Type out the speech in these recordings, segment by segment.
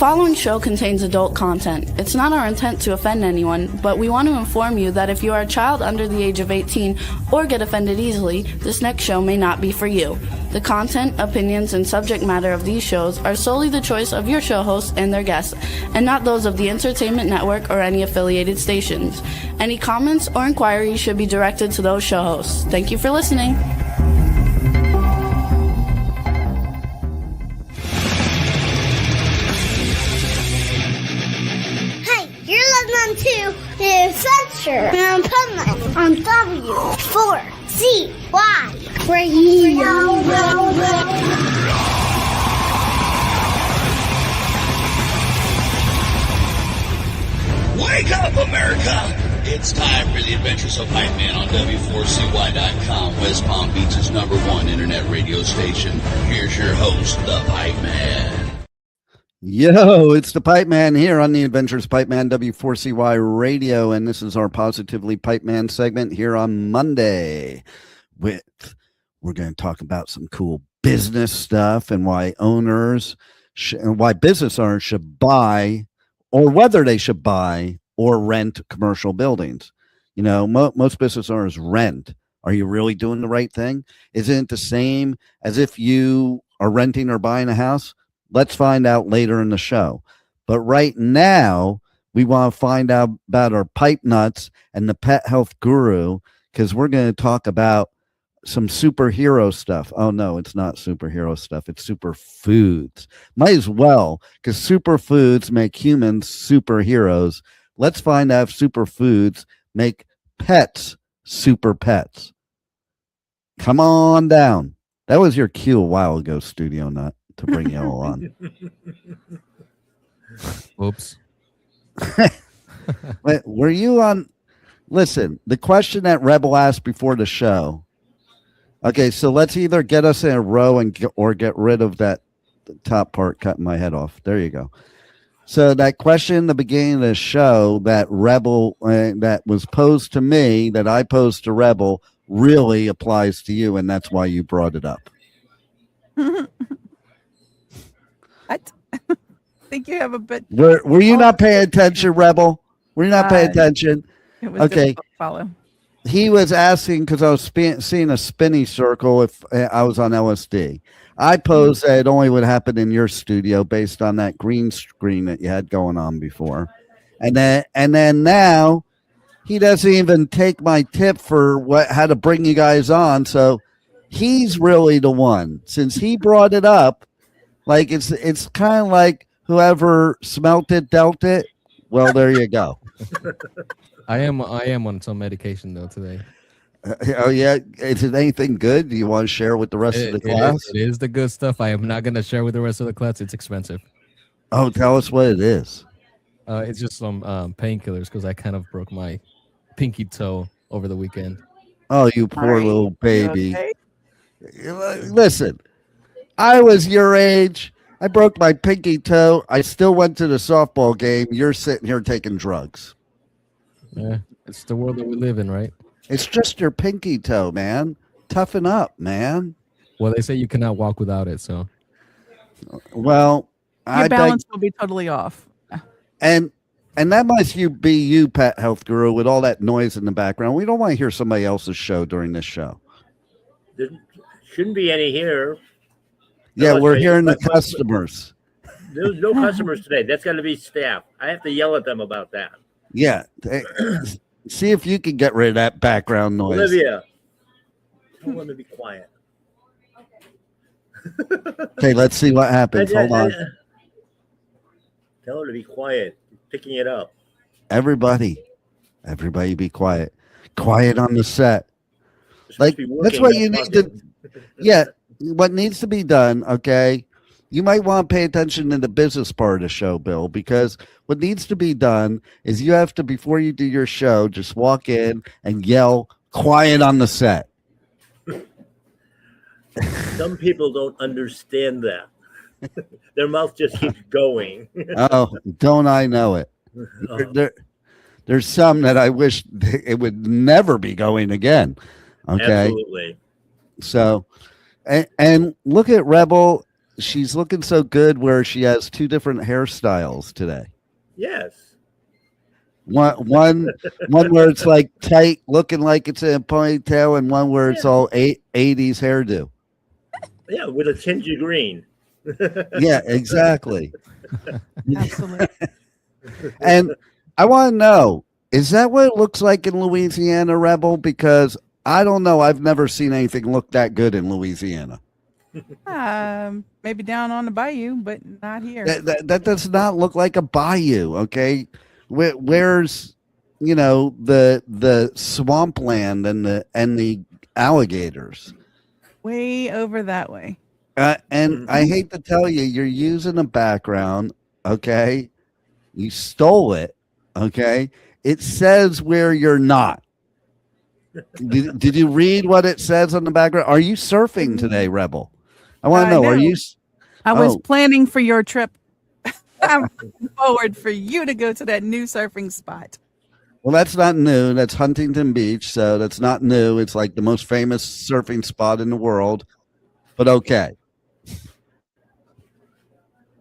following show contains adult content. It's not our intent to offend anyone, but we want to inform you that if you are a child under the age of 18 or get offended easily, this next show may not be for you. The content, opinions, and subject matter of these shows are solely the choice of your show hosts and their guests, and not those of the Entertainment Network or any affiliated stations. Any comments or inquiries should be directed to those show hosts. Thank you for listening. To the Adventures of Pipeman on W4CY Radio. Wake up, America! It's time for the Adventures of Pipeman on W4CY.com, West Palm Beach's #1 internet radio station. Here's your host, the Pipeman. Yo, it's the Pipeman here on the Adventures Pipeman W4CY Radio, and this is our Positively Pipeman segment here on Monday. We're going to talk about some cool business stuff and why why business owners should buy, or whether they should buy or rent commercial buildings. You know, most business owners rent. Are you really doing the right thing? Isn't it the same as if you are renting or buying a house? Let's find out later in the show. But right now, we want to find out about our pipe nuts and the pet health guru, because we're going to talk about some superhero stuff. Oh, no, it's not superhero stuff. It's superfoods. Might as well, because superfoods make humans superheroes. Let's find out if superfoods make pets super pets. Come on down. That was your cue a while ago, Studio Nut, to bring you all on. Oops. Wait, were you on? Listen, the question that Rebel asked before the show. Okay, so let's either get us in a row or get rid of that top part cutting my head off. There you go. So that question in the beginning of the show that Rebel that was posed to me, that I posed to Rebel, really applies to you, and that's why you brought it up. I think you have a bit. Were you not paying attention, Rebel? Were you not paying attention? It was okay. To follow. He was asking because I was seeing a spinny circle if I was on LSD. I posed that it only would happen in your studio based on that green screen that you had going on before. And then now he doesn't even take my tip for how to bring you guys on. So he's really the one. Since he brought it up, like it's kind of like whoever smelt it dealt it. Well, there you go. I am on some medication though today. Oh yeah, is it anything good? Do you want to share with the rest of the class? It is the good stuff. I am not going to share with the rest of the class. It's expensive. Oh, tell us what it is. It's just some painkillers because I kind of broke my pinky toe over the weekend. Oh, you poor little baby. Okay? Listen, I was your age. I broke my pinky toe. I still went to the softball game. You're sitting here taking drugs. Yeah, it's the world that we live in, right? It's just your pinky toe, man. Toughen up, man. Well, they say you cannot walk without it, so. Well, Your balance will be totally off. And that must be you, Pet Health Guru, with all that noise in the background. We don't want to hear somebody else's show during this show. There shouldn't be any here. Yeah, we're hearing the customers. There's no customers today. That's got to be staff. I have to yell at them about that. Yeah. See if you can get rid of that background noise. Olivia, don't let me be quiet. Okay, let's see what happens. Hold on. Tell her to be quiet. Picking it up. Everybody be quiet. Quiet on the set. Like, that's what you need to. Yeah, what needs to be done, okay? You might want to pay attention to the business part of the show, Bill, because what needs to be done is you have to, before you do your show, just walk in and yell, quiet on the set. Some people don't understand that. Their mouth just keeps going. Oh, don't I know it? There's some that I wish it would never be going again. Okay. Absolutely. So, and look at Rebel. she's looking so good where she has two different hairstyles today. Yes. One where it's like tight, looking like it's in a ponytail, and one where it's Yeah. all 80s hairdo. Yeah, with a tinge of green. Yeah, exactly. Absolutely. And I want to know, is that what it looks like in Louisiana, Rebel? Because I don't know. I've never seen anything look that good in Louisiana. Maybe down on the bayou, but not here. That does not look like a bayou. Okay, where's the swampland and the alligators? Way over that way. And I hate to tell you, you're using a background. Okay, you stole it. Okay, it says where you're not. Did you read what it says on the background? Are you surfing today, Rebel? I want to know. No. Are you? I was planning for your trip. I'm looking forward for you to go to that new surfing spot. Well, that's not new. That's Huntington Beach, so that's not new. It's like the most famous surfing spot in the world. But okay.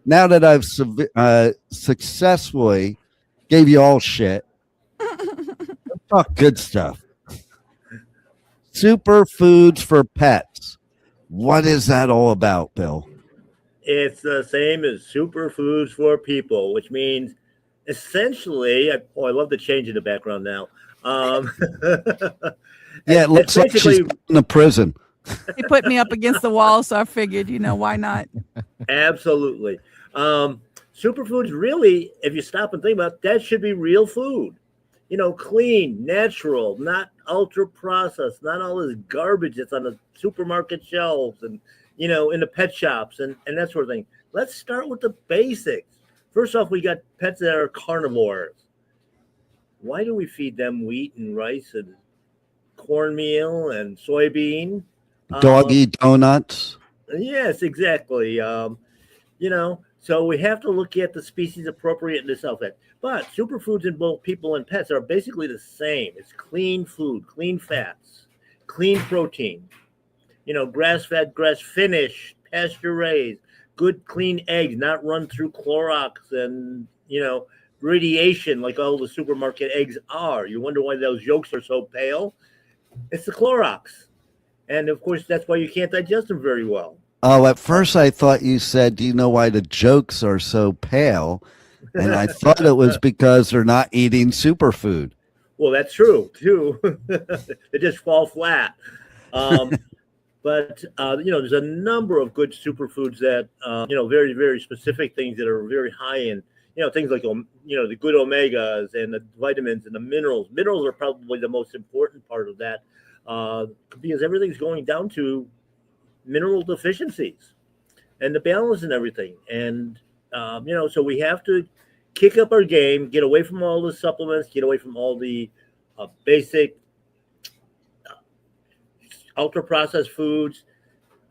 Now that I've successfully gave you all shit, let's talk good stuff. Superfoods for pets. What is that all about, Bill? It's the same as superfoods for people, which means essentially, I love the change in the background now. Yeah, it looks like she's in a prison. He put me up against the wall, so I figured, why not? Absolutely. Superfoods, really, if you stop and think about it, that should be real food. Clean, natural, not ultra processed, not all this garbage that's on the supermarket shelves and, in the pet shops and that sort of thing. Let's start with the basics. First off, we got pets that are carnivores. Why do we feed them wheat and rice and cornmeal and soybean? Doggy donuts. Yes, exactly. So we have to look at the species appropriateness of it. But superfoods in both people and pets are basically the same. It's clean food, clean fats, clean protein, grass-fed, grass-finished, pasture-raised, good clean eggs, not run through Clorox and, radiation like all the supermarket eggs are. You wonder why those yolks are so pale? It's the Clorox. And, of course, that's why you can't digest them very well. Oh, at first I thought you said, do you know why the jokes are so pale? And I thought it was because they're not eating superfood. Well, that's true, too. They just fall flat. But there's a number of good superfoods that, very, very specific things that are very high in, things like, the good omegas and the vitamins and the minerals. Minerals are probably the most important part of that because everything's going down to mineral deficiencies and the balance and everything. And, so we have to kick up our game, get away from all the supplements, get away from all the basic ultra processed foods,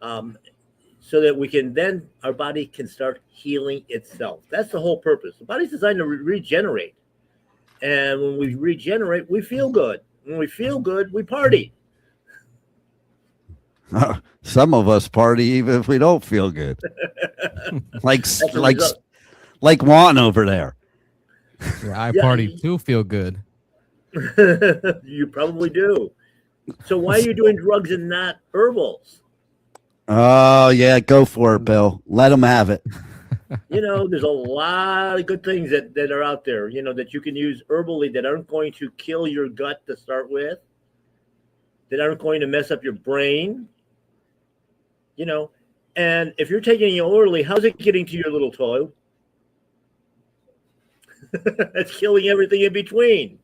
so that we can then our body can start healing itself. That's the whole purpose. The body's designed to regenerate. And when we regenerate, we feel good. When we feel good, we party. Some of us party even if we don't feel good. like Juan over there. Yeah, I party to feel good. You probably do. So why are you doing drugs and not herbals? Oh, yeah, go for it, Bill. Let them have it. There's a lot of good things that are out there, that you can use herbally that aren't going to kill your gut to start with, that aren't going to mess up your brain, and if you're taking it orally, how's it getting to your little toe? It's killing everything in between.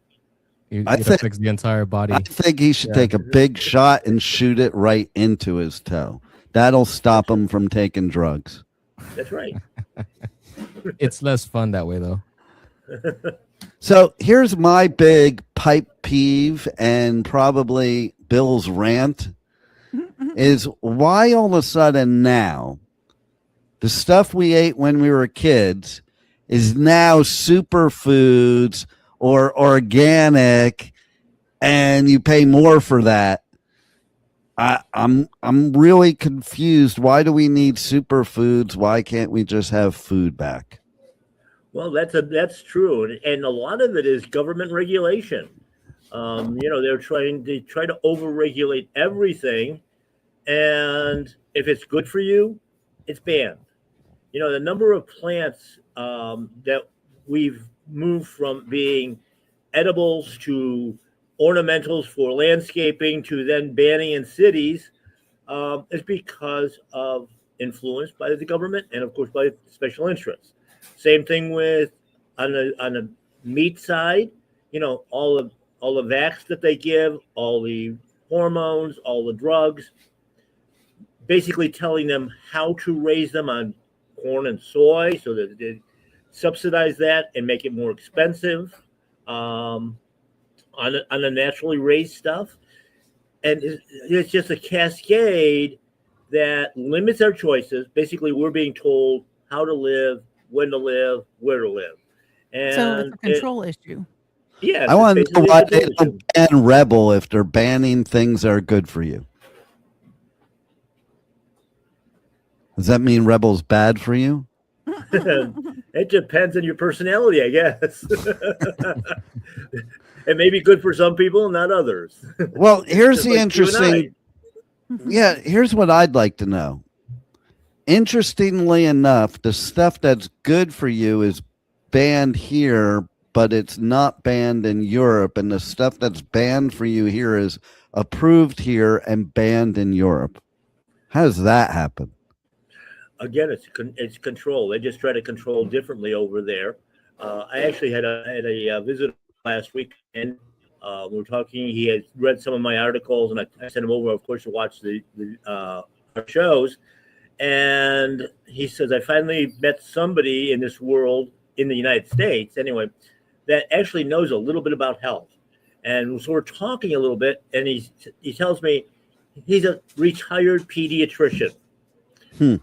It affects the entire body. I think he should take a big shot and shoot it right into his toe. That'll stop him from taking drugs. That's right. It's less fun that way, though. So here's my big pipe peeve and probably Bill's rant is why all of a sudden now the stuff we ate when we were kids is now superfoods or organic and you pay more for that. I'm really confused. Why do we need superfoods? Why can't we just have food back? Well, that's true, and a lot of it is government regulation. They try to overregulate everything, and if it's good for you, it's banned. The number of plants that we've moved from being edibles to ornamentals for landscaping to then banning in cities is because of influence by the government and, of course, by special interests. Same thing with on the meat side. All the vax that they give, all the hormones, all the drugs, basically telling them how to raise them on corn and soy, so that they subsidize that and make it more expensive on the naturally raised stuff. And it's just a cascade that limits our choices. Basically, we're being told how to live, when to live, where to live. And so it's a control issue. Yeah. I want to know why they don't ban Rebel if they're banning things that are good for you. Does that mean Rebel's bad for you? It depends on your personality, I guess. It may be good for some people, not others. Well, here's the like interesting. Yeah, here's what I'd like to know. Interestingly enough, the stuff that's good for you is banned here, but it's not banned in Europe. And the stuff that's banned for you here is approved here and banned in Europe. How does that happen? Again, it's control. They just try to control differently over there. I actually had a visit last week, and we were talking. He had read some of my articles, and I sent him over, of course, to watch our shows. And he says, I finally met somebody in this world, in the United States, anyway, that actually knows a little bit about health. And so we're talking a little bit, and he tells me he's a retired pediatrician.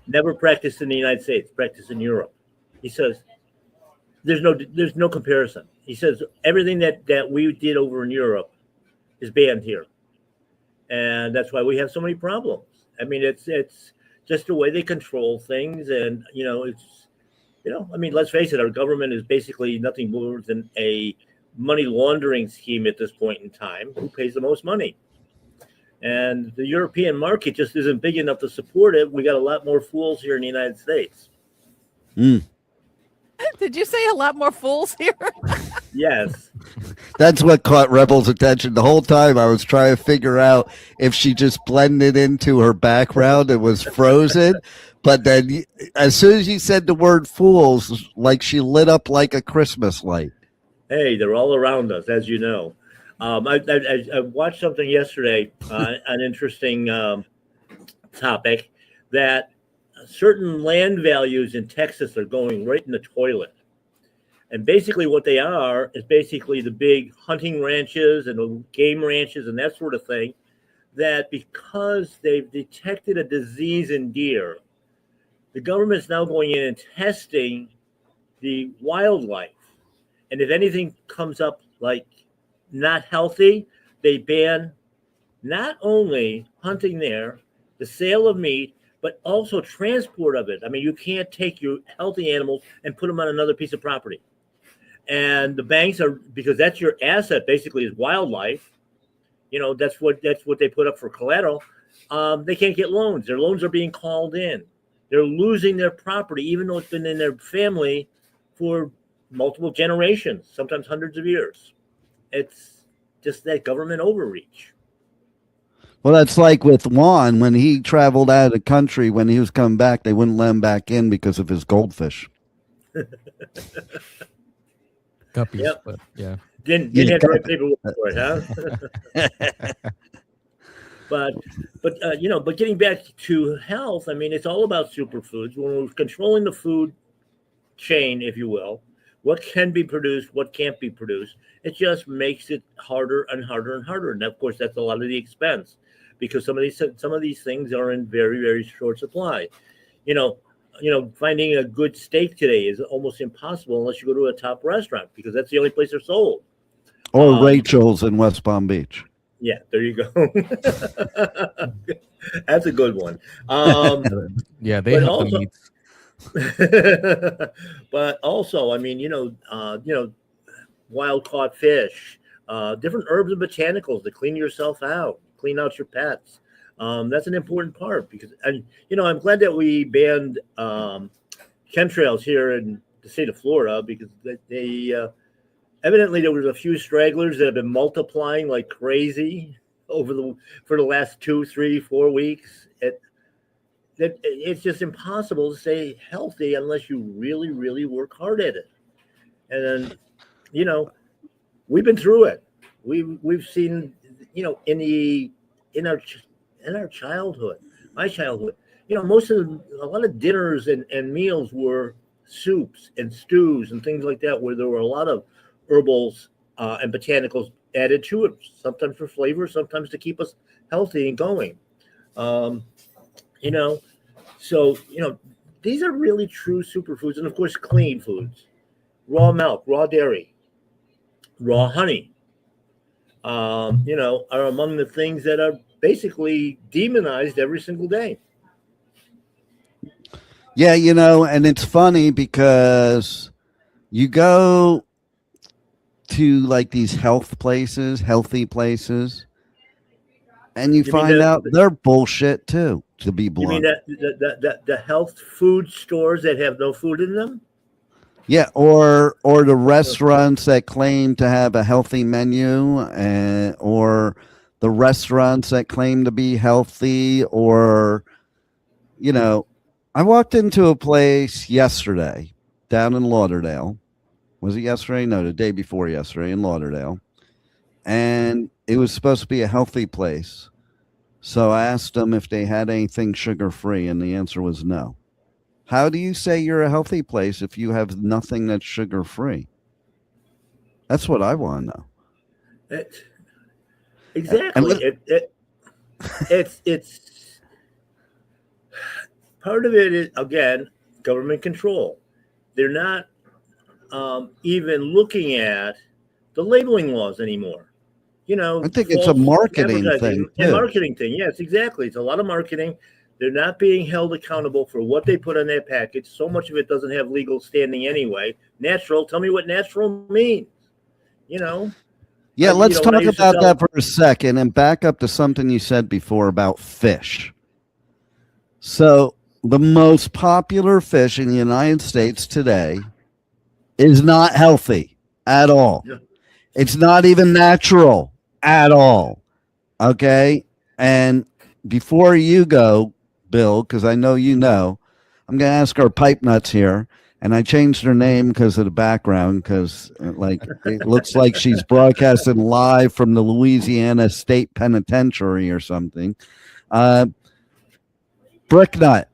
Never practiced in the United States, practiced in Europe. He says, there's no comparison. He says, everything that we did over in Europe is banned here. And that's why we have so many problems. I mean, it's just the way they control things. And, let's face it, our government is basically nothing more than a money laundering scheme at this point in time. Who pays the most money? And the European market just isn't big enough to support it. We got a lot more fools here in the United States. Did you say a lot more fools here? Yes. That's what caught Rebel's attention the whole time. I was trying to figure out if she just blended into her background and was frozen. But then as soon as you said the word fools, like she lit up like a Christmas light. Hey, they're all around us, as you know. I watched something yesterday, an interesting topic, that certain land values in Texas are going right in the toilet. And basically what they are is basically the big hunting ranches and the game ranches and that sort of thing, that because they've detected a disease in deer, the government's now going in and testing the wildlife. And if anything comes up like not healthy, they ban not only hunting there, the sale of meat, but also transport of it. I mean, you can't take your healthy animals and put them on another piece of property. And the banks are, because that's your asset, basically, is wildlife. That's what they put up for collateral. They can't get loans. Their loans are being called in. They're losing their property, even though it's been in their family for multiple generations, sometimes hundreds of years. It's just that government overreach. Well, that's like with Juan when he traveled out of the country. When he was coming back, they wouldn't let him back in because of his goldfish. Guppies, Yep. but yeah. Didn't have the right paperwork for it, huh? But getting back to health, I mean, it's all about superfoods. When we're controlling the food chain, if you will, what can be produced, what can't be produced, it just makes it harder and harder and harder. And of course, that's a lot of the expense, because some of these things are in very, very short supply. Finding a good steak today is almost impossible unless you go to a top restaurant, because that's the only place they're sold. Or Rachel's in West Palm Beach. Yeah, there you go. That's a good one. Yeah, they But have also, the meats. but also, I mean, wild caught fish, different herbs and botanicals to clean yourself out, clean out your pets. That's an important part because, and I'm glad that we banned chemtrails here in the state of Florida because they evidently there was a few stragglers that have been multiplying like crazy for the last 2, 3, 4 weeks. It's just impossible to stay healthy unless you really, really work hard at it. And then, we've been through it. We've seen, in our childhood, my childhood, a lot of dinners and meals were soups and stews and things like that, where there were a lot of herbals and botanicals added to it, sometimes for flavor, sometimes to keep us healthy and going. So these are really true superfoods, and of course, clean foods, raw milk, raw dairy, raw honey, are among the things that are basically demonized every single day. Yeah, and it's funny because you go to like these healthy places, and you find out they're bullshit too, to be blunt. You mean that the health food stores that have no food in them? Yeah, or the restaurants that claim to have a healthy menu, or the restaurants that claim to be healthy, or I walked into a place yesterday down in Lauderdale. Was it yesterday? No, the day before yesterday in Lauderdale. And it was supposed to be a healthy place. So I asked them if they had anything sugar-free, and the answer was no. How do you say you're a healthy place if you have nothing that's sugar-free? That's what I want to know. Exactly. It's part of it is, again, government control. They're not even looking at the labeling laws anymore. I think it's a marketing thing. A marketing thing. Yes, exactly. It's a lot of marketing. They're not being held accountable for what they put on their package. So much of it doesn't have legal standing anyway. Natural. Tell me what natural means. Yeah, let's talk about that for a second and back up to something you said before about fish. So the most popular fish in the United States today is not healthy at all. Yeah. It's not even natural at all. Okay? And before you go, Bill, because I know I'm going to ask our pipe nuts here. And I changed her name because of the background, because it looks like she's broadcasting live from the Louisiana State Penitentiary or something. Bricknut.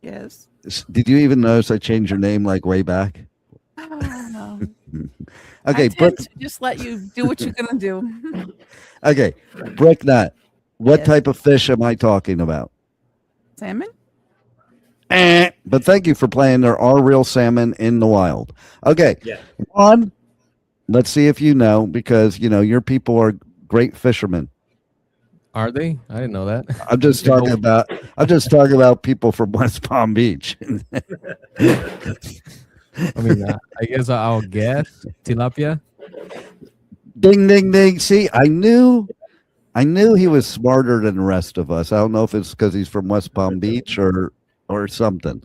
Yes. Did you even notice I changed your name like way back? Oh, Okay, I tend to just let you do what you're gonna do. Okay, Bricknut. What type of fish am I talking about? Salmon. But thank you for playing. There are real salmon in the wild. Okay, Juan, let's see if you know, because your people are great fishermen. Are they? I didn't know that. I'm just talking about people from West Palm Beach. I mean, I guess I'll guess tilapia. Ding, ding, ding. See, I knew he was smarter than the rest of us. I don't know if it's because he's from West Palm Beach or something,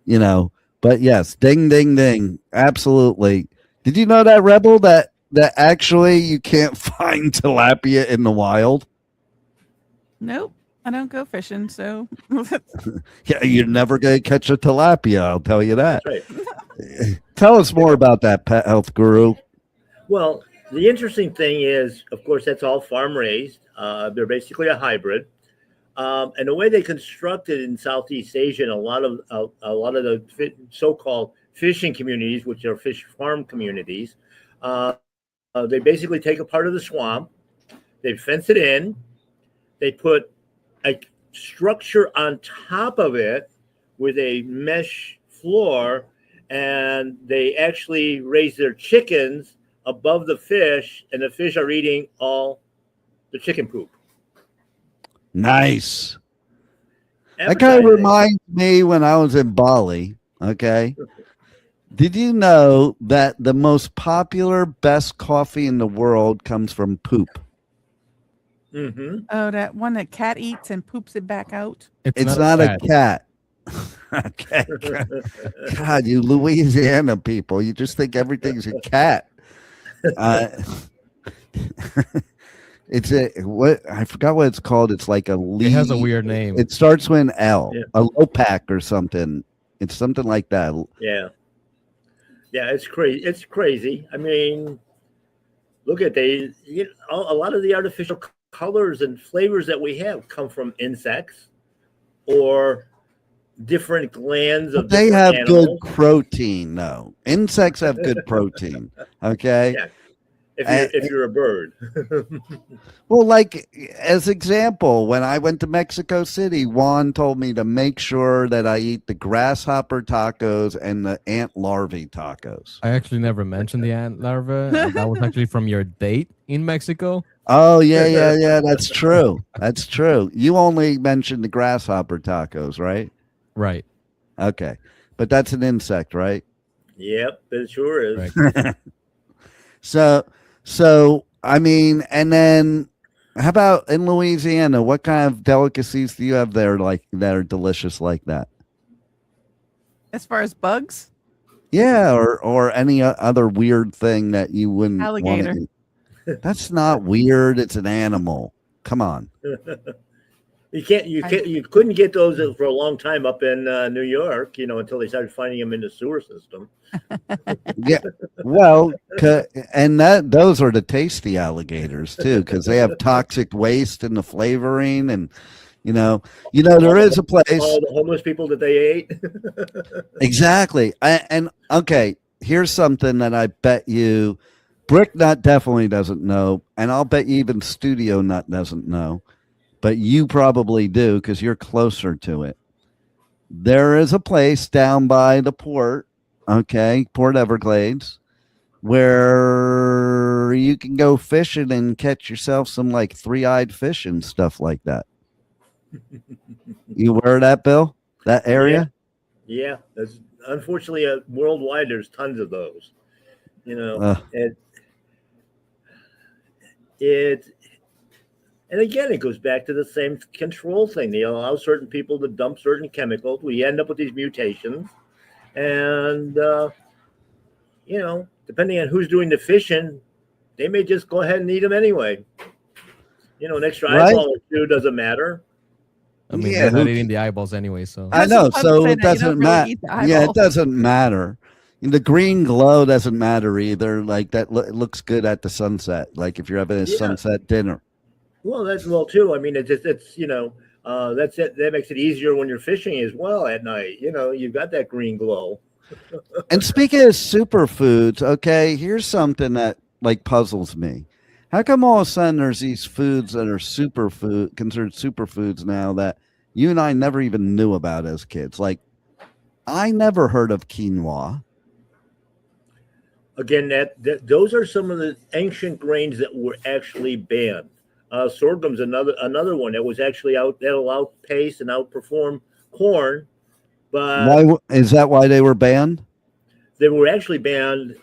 but yes, ding, ding, ding. Absolutely. Did you know that, Rebel, that actually you can't find tilapia in the wild? Nope. I don't go fishing, so. Yeah, you're never going to catch a tilapia, I'll tell you that. That's right. Tell us more about that, pet health guru. Well, the interesting thing is, of course, that's all farm raised. They're basically a hybrid. And the way they constructed in Southeast Asia and a lot of the so-called fishing communities, which are fish farm communities, they basically take a part of the swamp, they fence it in, they put a structure on top of it with a mesh floor, and they actually raise their chickens above the fish, and the fish are eating all the chicken poop. Nice. That kind of Advertising. reminds me when I was in Bali. Okay. Did you know that the most popular, best coffee in the world comes from poop? Mm-hmm. Oh, that one that cat eats and poops it back out. It's not a cat. Okay. God, you Louisiana people, you just think everything's a cat. It's what I forgot what it's called. It's like a leaf. It has a weird name. It starts with an L, Yeah. a Lopac or something. It's something like that. Yeah. Yeah, it's crazy. It's crazy. I mean, look at a lot of the artificial colors and flavors that we have come from insects or different glands of They different have good animals. protein, though. Insects have good protein. Okay. Yeah. If you're a bird. Well, like as example, when I went to Mexico City, Juan told me to make sure that I eat the grasshopper tacos and the ant larvae tacos. I actually never mentioned the ant larva. That was actually from your date in Mexico. Oh, yeah. That's true. That's true. You only mentioned the grasshopper tacos, right? Right. Okay. But that's an insect, right? Yep, it sure is. Right. So I mean, and then how about in Louisiana? What kind of delicacies do you have there, like that are delicious like that? As far as bugs, Yeah, or any other weird thing that you wouldn't want Alligator. to eat. That's not weird. It's an animal. Come on. You couldn't get those for a long time up in New York, until they started finding them in the sewer system. Yeah. Well, and those are the tasty alligators too, because they have toxic waste in the flavoring, and there is a place. All the homeless people that they ate. Exactly. And okay, here's something that I bet you Brick Nut definitely doesn't know, and I'll bet you even Studio Nut doesn't know, but you probably do because you're closer to it. There is a place down by the port, okay, Port Everglades, where you can go fishing and catch yourself some like three-eyed fish and stuff like that. You aware of that, Bill? That area? Yeah. That's unfortunately worldwide. There's tons of those. And again, it goes back to the same control thing. They allow certain people to dump certain chemicals. We end up with these mutations, and depending on who's doing the fishing, they may just go ahead and eat them anyway. An extra eyeball or two doesn't matter. I mean, Yeah, they're not eating the eyeballs anyway, so. I know, I was so saying it that you doesn't don't really matter. eat the Yeah, it eyeball. doesn't matter. The green glow doesn't matter either. Like that it looks good at the sunset. Like if you're having a sunset dinner. Well, that's too. I mean, that's it. That makes it easier when you're fishing as well at night. You've got that green glow. And speaking of superfoods, okay, here's something that like puzzles me. How come all of a sudden there's these foods that are considered superfoods now that you and I never even knew about as kids? Like, I never heard of quinoa. Again, those are some of the ancient grains that were actually banned. Sorghum's another one that was actually that'll outpace and outperform corn. But Why is that? Why they were banned? They were actually banned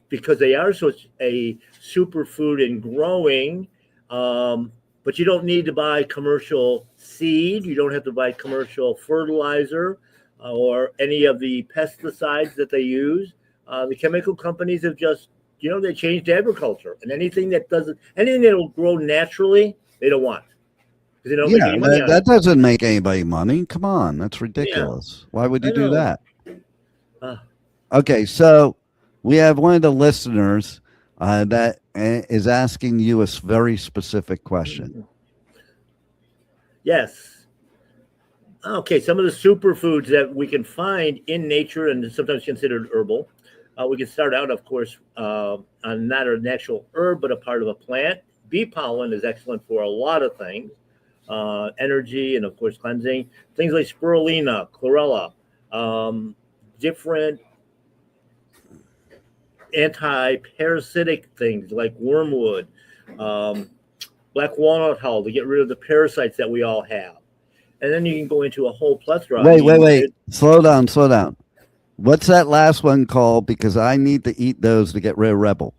because they are such a superfood in growing. But you don't need to buy commercial seed. You don't have to buy commercial fertilizer or any of the pesticides that they use. The chemical companies have just, they changed agriculture, and anything that will grow naturally, they don't want. They don't make any money on that it. doesn't make anybody money. Come on, that's ridiculous. Yeah. Why would you do that? Okay, so we have one of the listeners that is asking you a very specific question. Yes. Okay, some of the superfoods that we can find in nature and sometimes considered herbal. We can start out, of course, on not a natural herb, but a part of a plant. Bee pollen is excellent for a lot of things. Energy and, of course, cleansing. Things like spirulina, chlorella, different anti-parasitic things like wormwood, black walnut hull to get rid of the parasites that we all have. And then you can go into a whole plethora. Wait. Slow down. What's that last one called? Because I need to eat those to get rid of Rebel.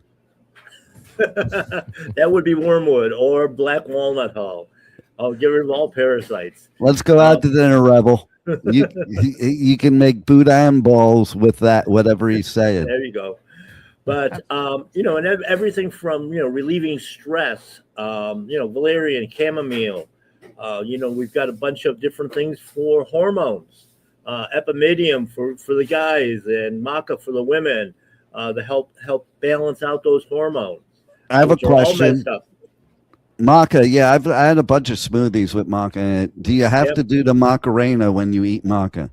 That would be wormwood or black walnut hull. I'll get rid of all parasites. Let's go out to dinner, Rebel. You can make boudin balls with that, whatever he's saying. There you go. But, and everything from, relieving stress, valerian, chamomile. We've got a bunch of different things for hormones. Epimedium for the guys and maca for the women to help balance out those hormones. I have a question. Maca, yeah, I had a bunch of smoothies with maca. Do you have to do the Macarena when you eat maca?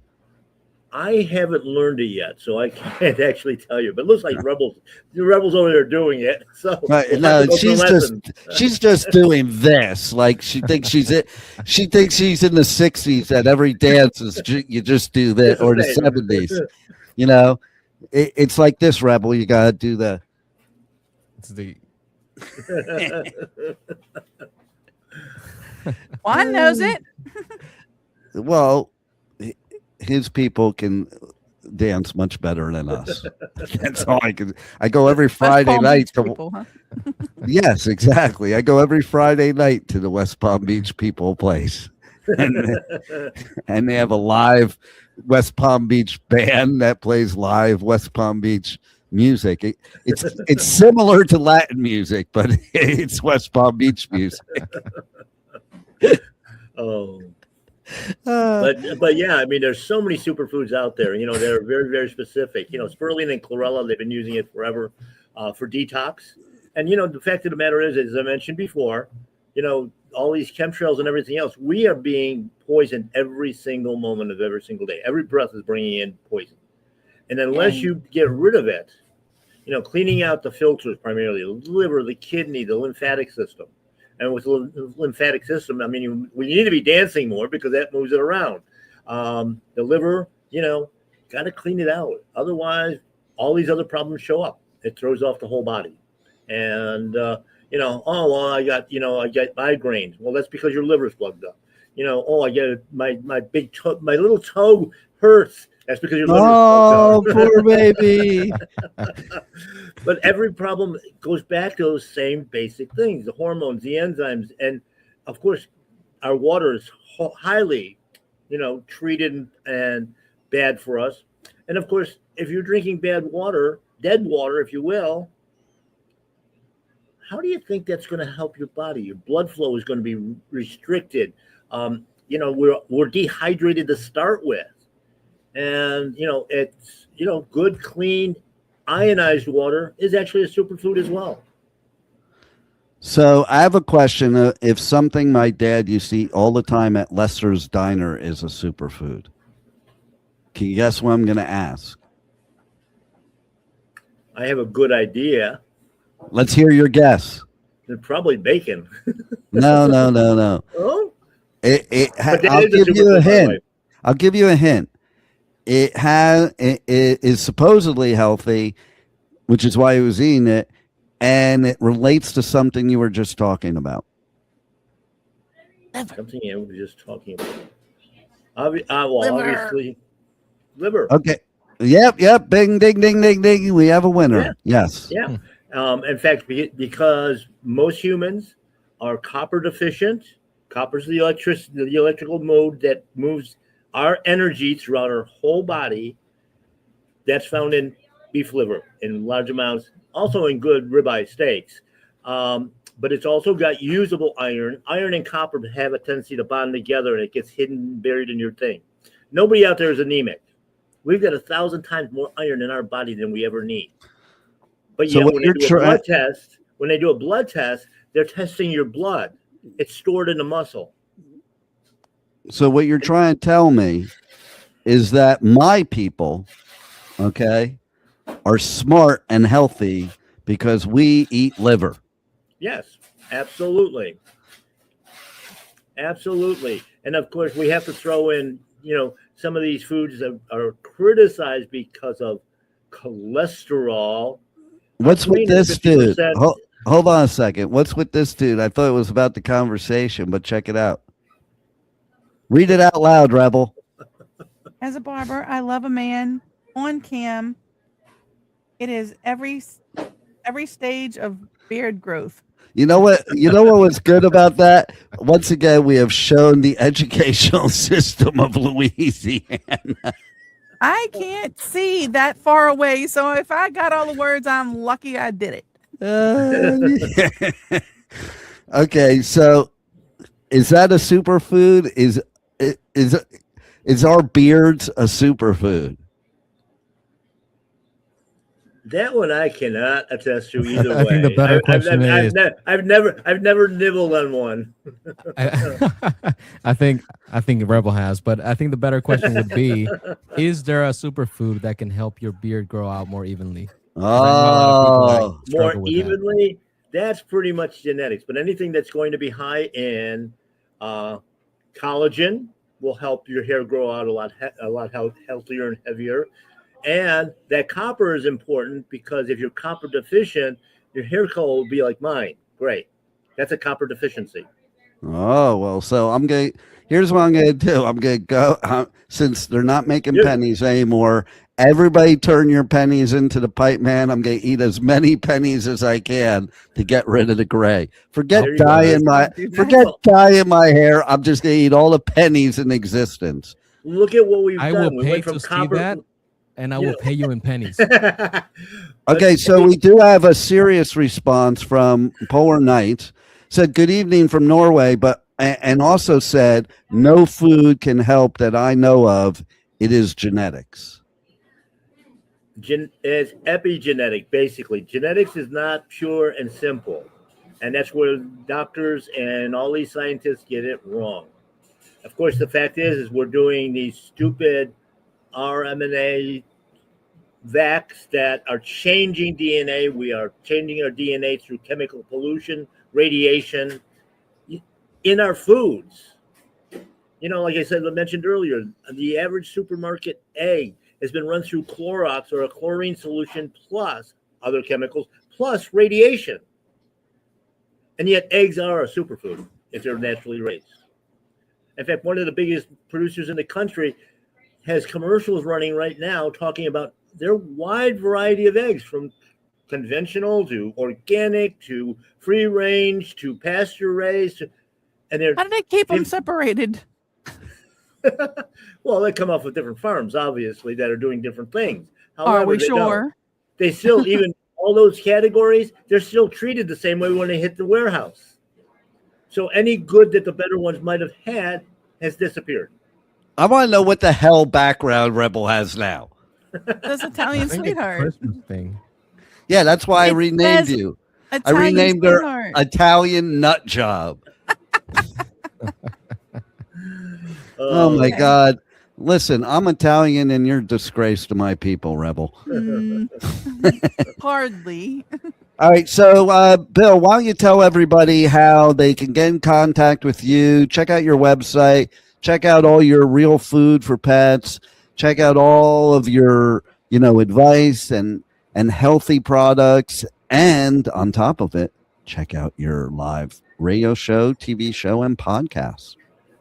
I haven't learned it yet, so I can't actually tell you. But it looks like the rebels over there doing it. So no, she's just doing this. Like she thinks she's in the 60s that every dance is you just do this, or the 70s. It's like this, Rebel. You gotta do the. It's the. Juan knows it. Well, his people can dance much better than us. That's all I can. I go every Friday night to. People, huh? Yes, exactly. I go every Friday night to the West Palm Beach people place, and they have a live West Palm Beach band that plays live West Palm Beach music. It's similar to Latin music, but it's West Palm Beach music. Oh. But yeah, I mean, there's so many superfoods out there. They're very, very specific. Spirulina and chlorella, they've been using it forever for detox. And the fact of the matter is, as I mentioned before, all these chemtrails and everything else, we are being poisoned every single moment of every single day. Every breath is bringing in poison. And unless you get rid of it, cleaning out the filters primarily, the liver, the kidney, the lymphatic system. And with the lymphatic system, I mean, we need to be dancing more because that moves it around. The liver, got to clean it out. Otherwise, all these other problems show up. It throws off the whole body. And, I got migraines. Well, that's because your liver's plugged up. I get my big toe, my little toe hurts. That's because your liver's plugged up. Poor baby. But every problem goes back to those same basic things, the hormones, the enzymes. And, of course, our water is highly, treated and bad for us. And, of course, if you're drinking bad water, dead water, if you will, how do you think that's going to help your body? Your blood flow is going to be restricted. We're dehydrated to start with. And, it's, good, clean, ionized water is actually a superfood as well. So I have a question. If something my dad used to eat all the time at Lester's Diner is a superfood, can you guess what I'm going to ask? I have a good idea. Let's hear your guess. It's probably bacon. No. Oh? I'll give you a hint. I'll give you a hint. It is supposedly healthy, which is why he was eating it, and it relates to something you were just talking about. Something I was just talking about. Obviously, liver. Okay. Yep. Bing, ding, ding, ding, ding. We have a winner. Yeah. Yes. Yeah. In fact, because most humans are copper deficient. Copper is the electrical mode that moves our energy throughout our whole body. That's found in beef liver in large amounts, also in good ribeye steaks. But it's also got usable iron. Iron and copper have a tendency to bond together, and it gets hidden, buried in your thing. Nobody out there is anemic. We've got 1,000 times more iron in our body than we ever need. But yet, when they do a blood test, they're testing your blood. It's stored in the muscle. So what you're trying to tell me is that my people, okay, are smart and healthy because we eat liver. Yes, absolutely. Absolutely. And of course, we have to throw in, some of these foods that are criticized because of cholesterol What's with Green is this dude? 50%. Hold on a second. What's with this dude? I thought it was about the conversation, but check it out. Read it out loud, Rebel. As a barber, I love a man on cam. It is every stage of beard growth. You know what? You know what was good about that? Once again, we have shown the educational system of Louisiana. I can't see that far away, so if I got all the words, I'm lucky I did it. Okay, so is that a superfood? Is our beards a superfood? That one I cannot attest to either way. I think the better question is. I've never nibbled on one. I think Rebel has, but I think the better question would be: is there a superfood that can help your beard grow out more evenly? Oh, More evenly. That's pretty much genetics. But anything that's going to be high in collagen will help your hair grow out a lot healthier and heavier. And that copper is important because if you're copper deficient, your hair color will be like mine. Great. That's a copper deficiency. Oh, well, so here's what I'm going to do. I'm going to go, since they're not making pennies anymore, everybody turn your pennies into the Pipeman. I'm going to eat as many pennies as I can to get rid of the gray. Forget dyeing my hair. I'm just going to eat all the pennies in existence. Look at what we've I done. will pay to see that, and I will pay you in pennies. Okay, so we do have a serious response from Polar Knight. Said, good evening from Norway, and also said, no food can help that I know of. It is genetics. It's epigenetic, basically. Genetics is not pure and simple. And that's where doctors and all these scientists get it wrong. Of course, the fact is we're doing these stupid RNA vacs that are changing DNA. We are changing our DNA through chemical pollution, radiation in our foods. You know, like I mentioned earlier, the average supermarket egg has been run through Clorox or a chlorine solution plus other chemicals plus radiation. And yet eggs are a superfood if they're naturally raised. In fact, one of the biggest producers in the country has commercials running right now talking about their wide variety of eggs, from conventional to organic to free range to pasture raised. And how do they keep them separated? Well, they come off of different farms, obviously, that are doing different things. However, are we sure? They still, even all those categories, they're still treated the same way when they hit the warehouse. So any good that the better ones might have had has disappeared. I want to know what the hell background Rebel has now. This Italian sweetheart thing. Yeah, that's why I renamed you. I renamed her Italian Nut Job. Oh my God. Listen, I'm Italian and you're a disgrace to my people, Rebel. Hardly. All right, so Bill, why don't you tell everybody how they can get in contact with you, check out your website, check out all your real food for pets, check out all of your, advice and healthy products, and on top of it, check out your live radio show, TV show, and podcasts.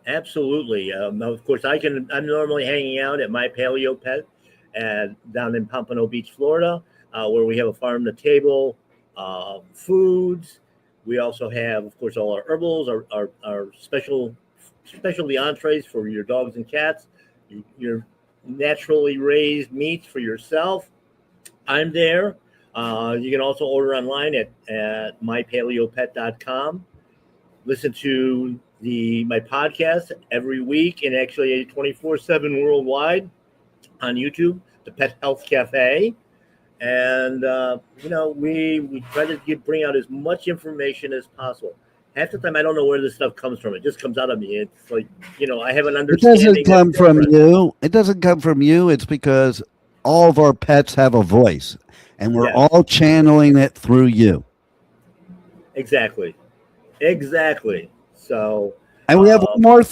Absolutely. Of course, I'm normally hanging out at My Paleo Pet down in Pompano Beach, Florida, where we have a farm to table foods. We also have, of course, all our herbals, our specialty entrees for your dogs and cats, your naturally raised meats for yourself. I'm there. You can also order online at mypaleopet.com. Listen to my podcast every week, and actually 24/7 worldwide on YouTube, the Pet Health Cafe. And we try to bring out as much information as possible. Half the time I don't know where this stuff comes from. It just comes out of me. It's like, I have an understanding. It doesn't come from you. It doesn't come from you. It's because all of our pets have a voice, and we're all channeling it through you. Exactly. So, and we have one more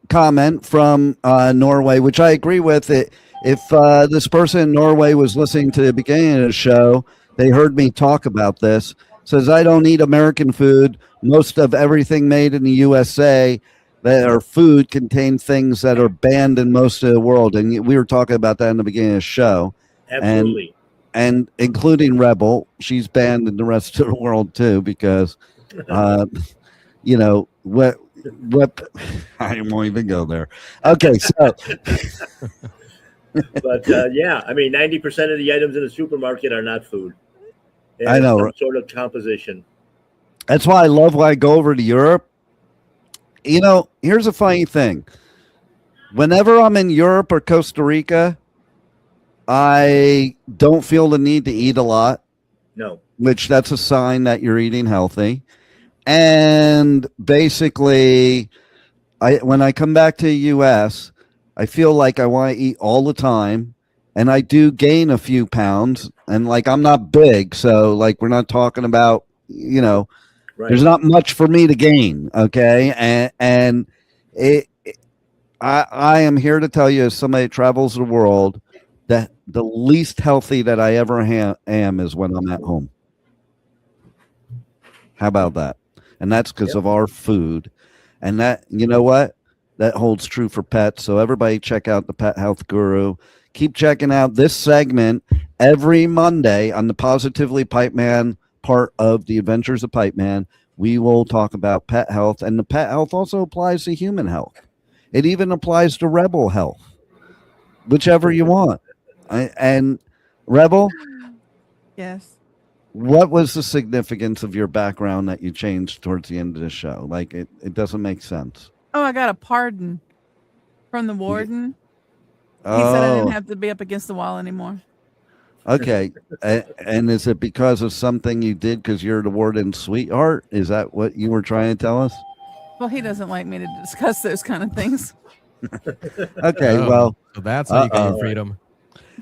comment from Norway, which I agree with. If this person in Norway was listening to the beginning of the show, they heard me talk about this. Says, I don't eat American food. Most of everything made in the USA that are food contain things that are banned in most of the world. And we were talking about that in the beginning of the show. Absolutely. And including Rebel, she's banned in the rest of the world too, because, what I won't even go there. Okay, so. But yeah, I mean, 90% of the items in the supermarket are not food. They I know. some sort of composition. That's why I love when I go over to Europe. Here's a funny thing. Whenever I'm in Europe or Costa Rica, I don't feel the need to eat a lot. No. Which that's a sign that you're eating healthy. And basically, when I come back to the U.S., I feel like I want to eat all the time. And I do gain a few pounds. And I'm not big. So we're not talking about, right. There's not much for me to gain. Okay. And I am here to tell you, as somebody that travels the world, that the least healthy that I ever am is when I'm at home. How about that? And that's because of our food. And that, you know what? That holds true for pets. So everybody check out the Pet Health Guru. Keep checking out this segment every Monday on the Positively Pipeman part of the Adventures of Pipeman. We will talk about pet health, and the pet health also applies to human health. It even applies to Rebel health, whichever you want. And Rebel? Yes. What was the significance of your background that you changed towards the end of the show? It doesn't make sense. Oh, I got a pardon from the warden. He said I didn't have to be up against the wall anymore. Okay. And is it because of something you did because you're the warden's sweetheart? Is that what you were trying to tell us? Well, he doesn't like me to discuss those kind of things. Okay, well. So that's how you get your freedom.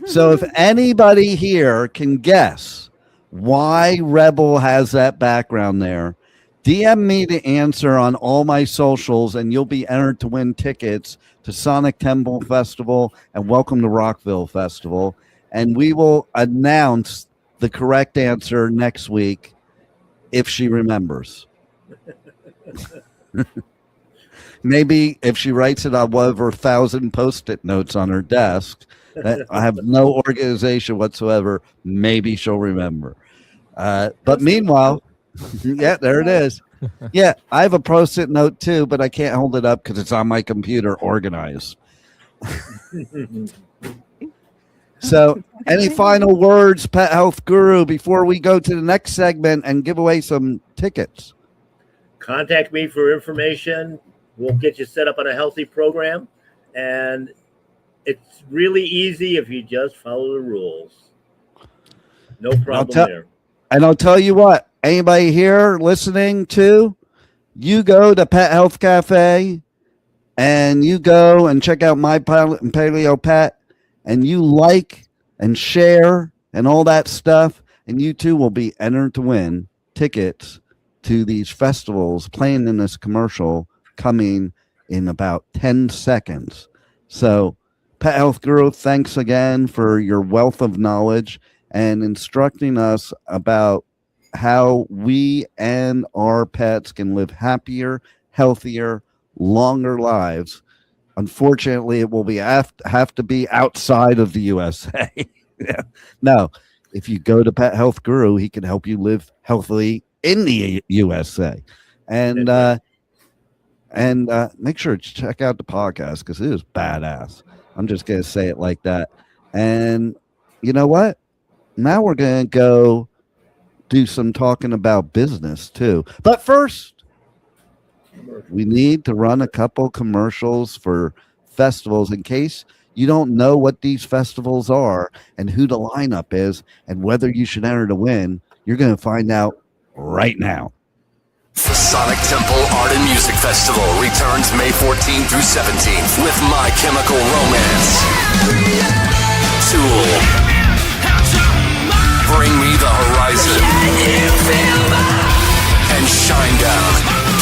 So if anybody here can guess why Rebel has that background there, DM me the answer on all my socials, and you'll be entered to win tickets to Sonic Temple Festival and Welcome to Rockville Festival. And we will announce the correct answer next week if she remembers. Maybe if she writes it on one of her 1,000 Post-it notes on her desk, that I have no organization whatsoever, maybe she'll remember. But meanwhile, yeah, there it is. Yeah, I have a Post-it note too, but I can't hold it up because it's on my computer organized. So, any final words, Pet Health Guru, before we go to the next segment and give away some tickets? Contact me for information. We'll get you set up on a healthy program. And it's really easy if you just follow the rules. No problem there. And I'll tell you what, anybody here listening to, you go to Pet Health Cafe and you go and check out My Paleo Pet, and you like and share and all that stuff, and you too will be entered to win tickets to these festivals playing in this commercial coming in about 10 seconds. So, Pet Health Guru, thanks again for your wealth of knowledge and instructing us about how we and our pets can live happier, healthier, longer lives. Unfortunately, it will be have to be outside of the USA. No, if you go to Pet Health Guru, he can help you live healthily in the USA. And make sure to check out the podcast because it is badass. I'm just going to say it like that. And you know what? Now we're going to go do some talking about business too. But first, we need to run a couple commercials for festivals in case you don't know what these festivals are and who the lineup is and whether you should enter to win. You're going to find out right now. The Sonic Temple Art and Music Festival returns May 14th through 17th with My Chemical Romance, Tool, Bring Me the Horizon, and Shinedown.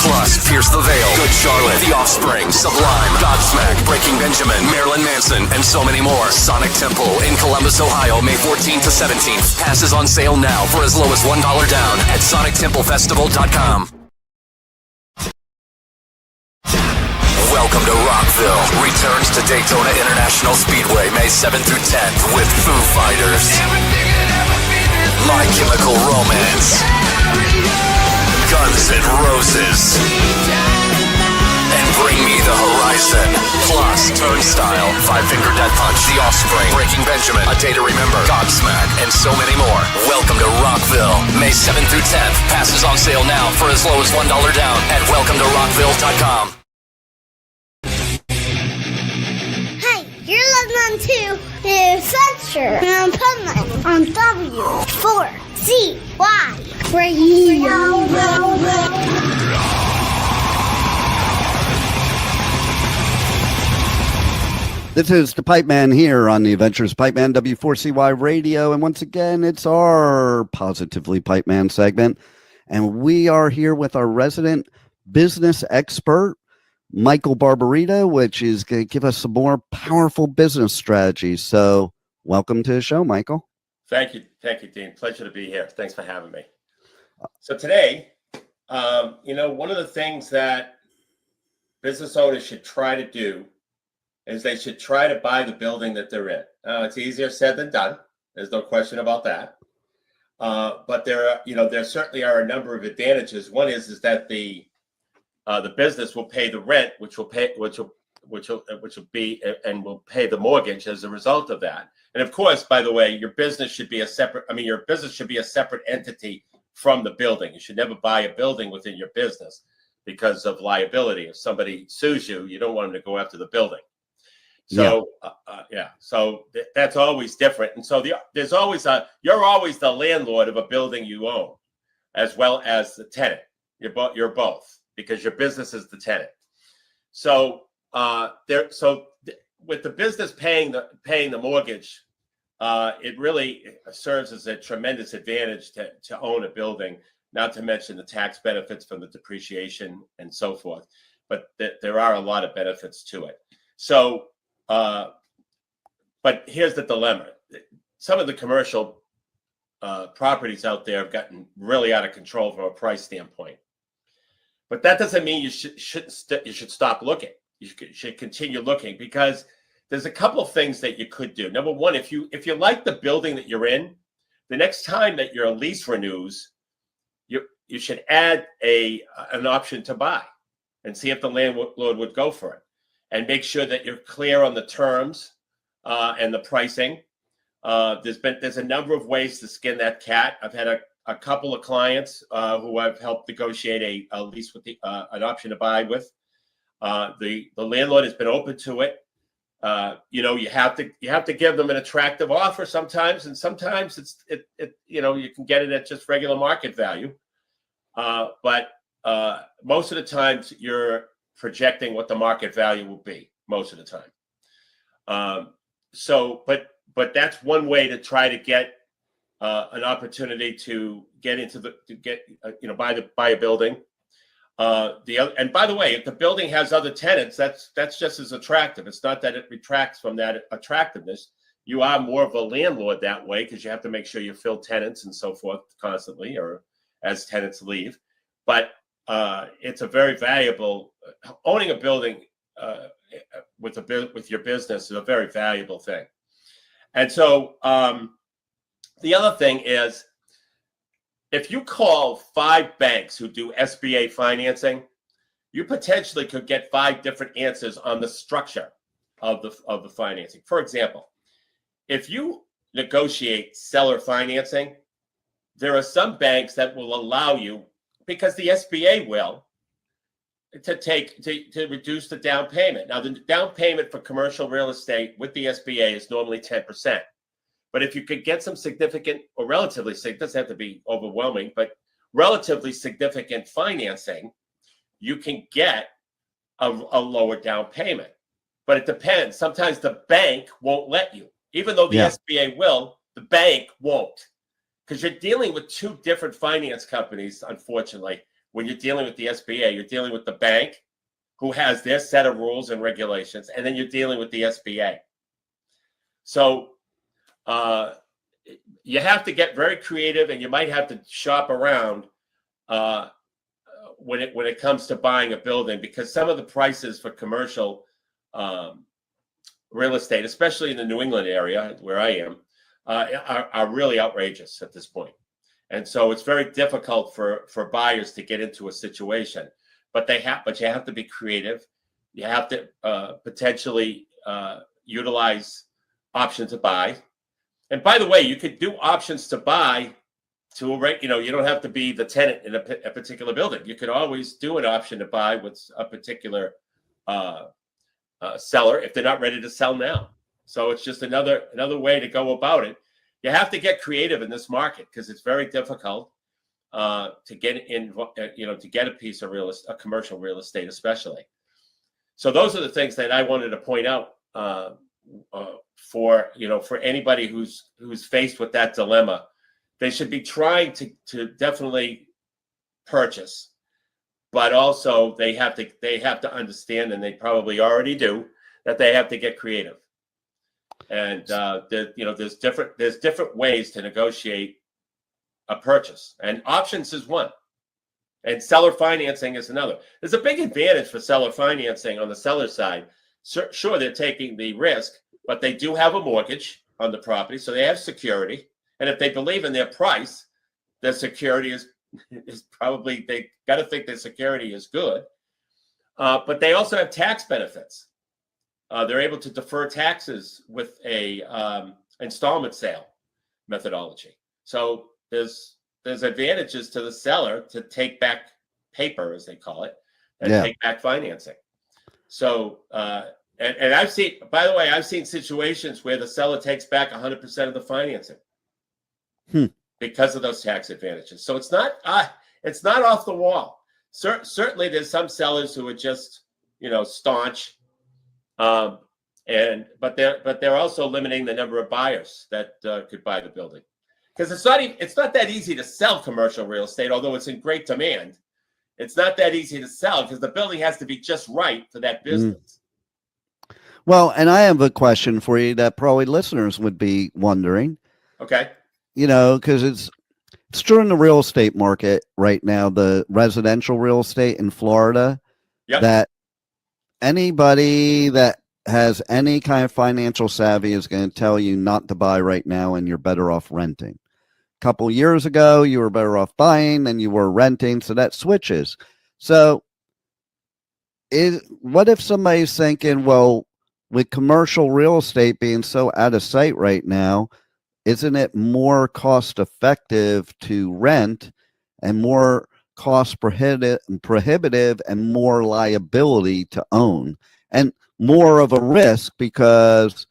Plus, plus Pierce the Veil, Good Charlotte, The Offspring, Sublime, Godsmack, Breaking Benjamin, Marilyn Manson, and so many more. Sonic Temple in Columbus, Ohio, May 14th to 17th. Passes on sale now for as low as $1 down at sonictemplefestival.com. Welcome to Rockville. Returns to Daytona International Speedway May 7th through 10th with Foo Fighters, My Chemical Romance, Guns N' Roses, and Bring Me the Horizon. Plus Turnstile, Five Finger Death Punch, The Offspring, Breaking Benjamin, A Day to Remember, Godsmack, and so many more. Welcome to Rockville, May 7th through 10th. Passes on sale now for as low as $1 down at welcometorockville.com. You're listening to The Adventures of Pipeman on W4CY Radio. This is the Pipeman here on the Adventures of Pipeman W4CY Radio. And once again, it's our Positively Pipeman segment. And we are here with our resident business expert, Michael Barbarita, which is going to give us some more powerful business strategies. So welcome to the show, Michael. Thank you, Dean. Pleasure to be here. Thanks for having me. So today, one of the things that business owners should try to do is they should try to buy the building that they're in. It's easier said than done. There's no question about that. But there certainly are a number of advantages. One is that the business will pay the rent, which will pay the mortgage as a result of that. And of course, by the way, your business should be a separate entity from the building. You should never buy a building within your business because of liability. If somebody sues you, you don't want them to go after the building. So that's always different. And so you're always the landlord of a building you own, as well as the tenant. You're both, because your business is the tenant. So with the business paying the mortgage, it really serves as a tremendous advantage to own a building. Not to mention the tax benefits from the depreciation and so forth. But there are a lot of benefits to it. So, but here's the dilemma: some of the commercial properties out there have gotten really out of control from a price standpoint. But that doesn't mean you should stop looking. You should continue looking, because there's a couple of things that you could do. Number one, if you like the building that you're in, the next time that your lease renews, you should add an option to buy and see if the landlord would go for it, and make sure that you're clear on the terms and the pricing. There's a number of ways to skin that cat. I've had a couple of clients who I've helped negotiate a lease with an option to buy with. The landlord has been open to it. You have to give them an attractive offer sometimes, and sometimes you can get it at just regular market value. But most of the times you're projecting what the market value will be most of the time. But that's one way to try to get an opportunity to buy a building. And by the way, if the building has other tenants, that's just as attractive. It's not that it retracts from that attractiveness. You are more of a landlord that way, because you have to make sure you fill tenants and so forth constantly, or as tenants leave. But it's a very valuable, owning a building with your business is a very valuable thing. And so the other thing is, if you call 5 banks who do SBA financing, you potentially could get 5 different answers on the structure of the financing. For example, if you negotiate seller financing, there are some banks that will allow you, because the SBA will, to reduce the down payment. Now, the down payment for commercial real estate with the SBA is normally 10%. But if you could get some significant, or relatively significant, doesn't have to be overwhelming, but relatively significant financing, you can get a lower down payment. But it depends. Sometimes the bank won't let you. Even though the SBA will, the bank won't. Because you're dealing with 2 different finance companies, unfortunately. when you're dealing with the SBA. You're dealing with the bank, who has their set of rules and regulations, and then you're dealing with the SBA. So you have to get very creative, and you might have to shop around when it comes to buying a building, because some of the prices for commercial real estate, especially in the New England area where I am, are really outrageous at this point. And so it's very difficult for buyers to get into a situation. But you have to be creative. You have to potentially utilize option to buy. And by the way, you could do options to buy to rate. You don't have to be the tenant in a particular building. You could always do an option to buy with a particular seller if they're not ready to sell now. So it's just another way to go about it. You have to get creative in this market because it's very difficult to get in, to get a piece of a commercial real estate, especially. So those are the things that I wanted to point out for anybody who's faced with that dilemma. They should be trying to definitely purchase, but also they have to understand, and they probably already do, that they have to get creative. And there's different ways to negotiate a purchase, and options is one, and seller financing is another. There's a big advantage for seller financing on the seller side. Sure, they're taking the risk, but they do have a mortgage on the property, so they have security. And if they believe in their price, their security is probably, they got to think their security is good. But they also have tax benefits. They're able to defer taxes with a installment sale methodology. So there's advantages to the seller to take back paper, as they call it, and take back financing. So and I've seen situations where the seller takes back 100% of the financing because of those tax advantages. So it's not off the wall. Certainly, there's some sellers who are just staunch. But they're also limiting the number of buyers that could buy the building, because it's not that easy to sell commercial real estate, although it's in great demand. It's not that easy to sell because the building has to be just right for that business. Well, and I have a question for you that probably listeners would be wondering. Okay. Because it's true in the real estate market right now, the residential real estate in Florida, that anybody that has any kind of financial savvy is going to tell you not to buy right now, and you're better off renting. A couple years ago, you were better off buying than you were renting, so that switches. So what if somebody's thinking, well, with commercial real estate being so out of sight right now, isn't it more cost effective to rent and more cost prohibitive and more liability to own, and more of a risk because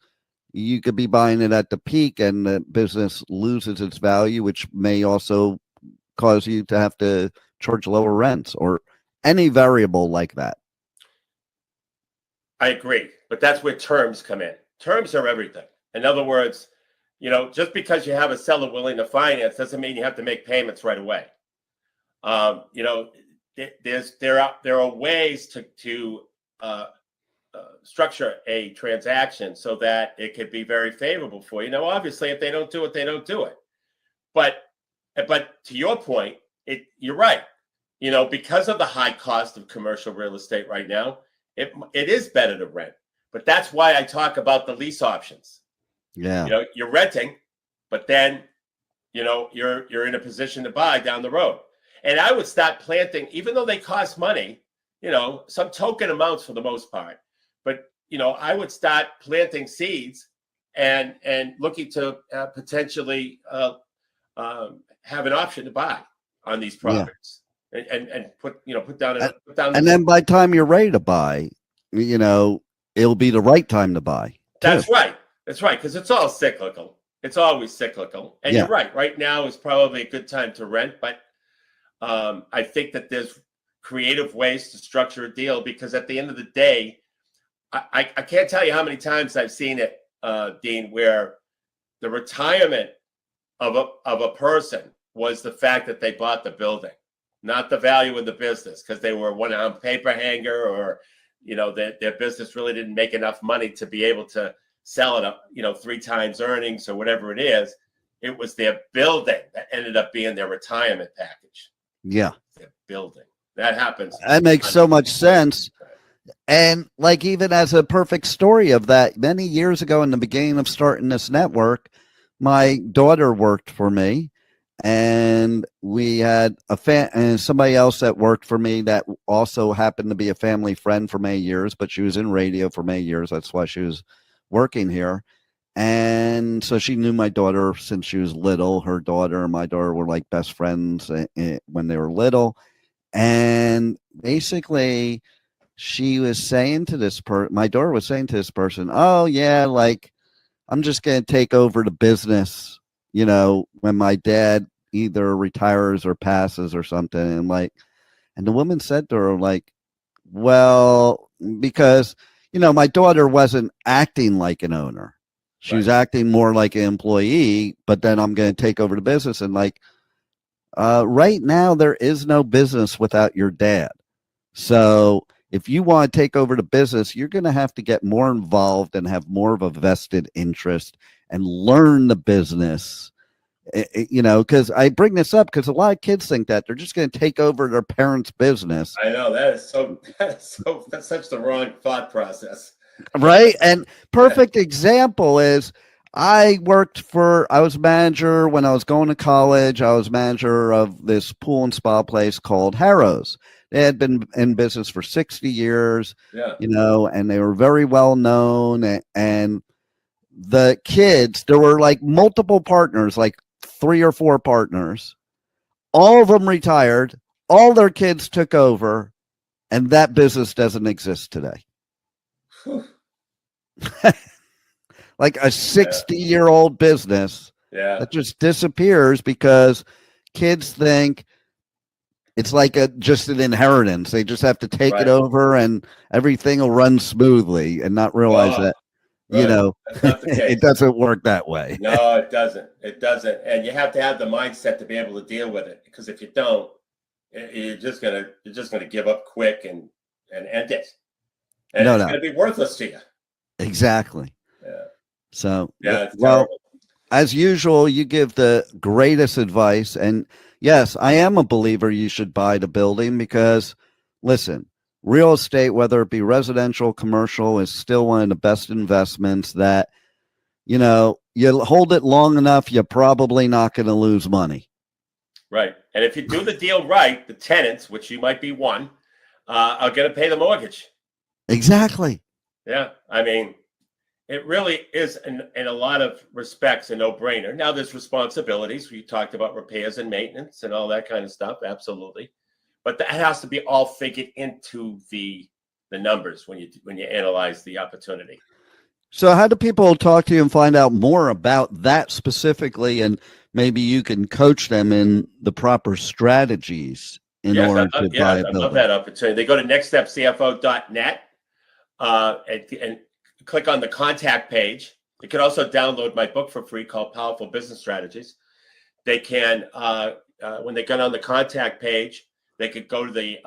you could be buying it at the peak and the business loses its value, which may also cause you to have to charge lower rents or any variable like that? I agree, but that's where terms come in. Terms are everything. In other words, just because you have a seller willing to finance doesn't mean you have to make payments right away. There are ways to structure a transaction so that it could be very favorable for you. Now, obviously, if they don't do it, they don't do it. But to your point, you're right. Because of the high cost of commercial real estate right now, it is better to rent. But that's why I talk about the lease options. Yeah. You're renting, but then, you're in a position to buy down the road. And I would start planting, even though they cost money, some token amounts for the most part. But, I would start planting seeds and looking to potentially have an option to buy on these properties and put down. And then by the time you're ready to buy, it'll be the right time to buy. That's right. That's right. Because it's all cyclical. It's always cyclical. And you're right. Right now is probably a good time to rent. But I think that there's creative ways to structure a deal, because at the end of the day, I can't tell you how many times I've seen it, Dean, where the retirement of a person was the fact that they bought the building. not the value of the business, because they were one on paper hanger, or their business really didn't make enough money to be able to sell it up 3 times earnings or whatever it is. It was their building that ended up being their retirement package. Yeah. Their building. That happens. That makes so much sense. And like, even as a perfect story of that, many years ago in the beginning of starting this network, my daughter worked for me, and we had and somebody else that worked for me that also happened to be a family friend for many years, but she was in radio for many years. That's why she was working here. And so she knew my daughter since she was little. Her daughter and my daughter were like best friends when they were little. And basically, she was saying to this my daughter was saying to this person, oh yeah, like, I'm just going to take over the business, when my dad either retires or passes or something. And the woman said to her, like, well, because, my daughter wasn't acting like an owner. She was acting more like an employee, but then I'm going to take over the business. And right now there is no business without your dad. So if you want to take over the business, you're going to have to get more involved and have more of a vested interest and learn the business, because I bring this up because a lot of kids think that they're just going to take over their parents' business. I know that's such the wrong thought process. Right. And perfect example is I was manager when I was going to college. I was manager of this pool and spa place called Harrow's. They had been in business for 60 years, and they were very well known. And the kids, there were like multiple partners, like 3 or 4 partners. All of them retired. All their kids took over, and that business doesn't exist today. Like a 60-year-old business that just disappears because kids think it's like just an inheritance. They just have to take it over and everything will run smoothly, and not realize that, That's not the case. it doesn't work that way. No, it doesn't. It doesn't. And you have to have the mindset to be able to deal with it, because if you don't, you're just gonna give up quick and end it. And it's gonna be worthless to you. Exactly. Yeah. So, it's well, terrible. as usual, you give the greatest advice. And yes, I am a believer you should buy the building because, listen, real estate, whether it be residential, commercial, is still one of the best investments that, you hold it long enough, you're probably not going to lose money. Right. And if you do the deal right, the tenants, which you might be one, are going to pay the mortgage. Exactly. Yeah. I mean, it really is, in a lot of respects, a no-brainer. Now, there's responsibilities. We talked about repairs and maintenance and all that kind of stuff. Absolutely. But that has to be all figured into the numbers when you analyze the opportunity. So how do people talk to you and find out more about that specifically? And maybe you can coach them in the proper strategies in order to buy a building. I love that opportunity. They go to nextstepcfo.net and click on the contact page. You can also download my book for free called Powerful Business Strategies. They can, when they get on the contact page, they could go to the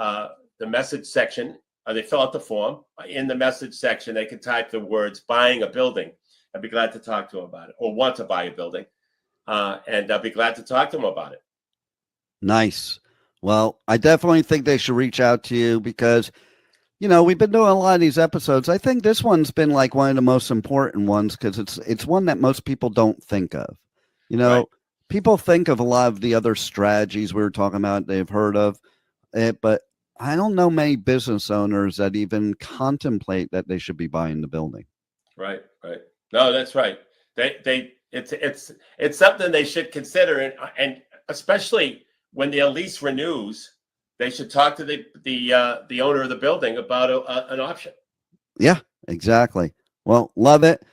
message section. They fill out the form. In the message section, they can type the words "buying a building." I'd be glad to talk to them about it, or want to buy a building, and I'll be glad to talk to them about it. Nice. Well, I definitely think they should reach out to you because, we've been doing a lot of these episodes. I think this one's been like one of the most important ones because it's one that most people don't think of. Right. People think of a lot of the other strategies we were talking about, they've heard of it, but I don't know many business owners that even contemplate that they should be buying the building. Right. No, that's right. It's something they should consider, and especially when their lease renews, they should talk to the owner of the building about an option. Yeah, exactly. Well, love it.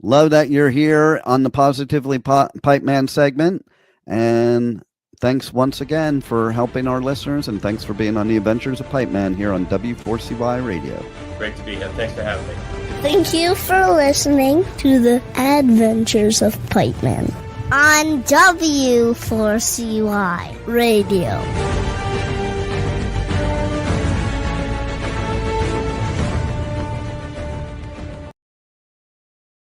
Love that you're here on the Positively Pipeman segment. And thanks once again for helping our listeners. And thanks for being on the Adventures of Pipeman here on W4CY Radio. Great to be here. Thanks for having me. Thank you for listening to the Adventures of Pipeman on W4CY Radio.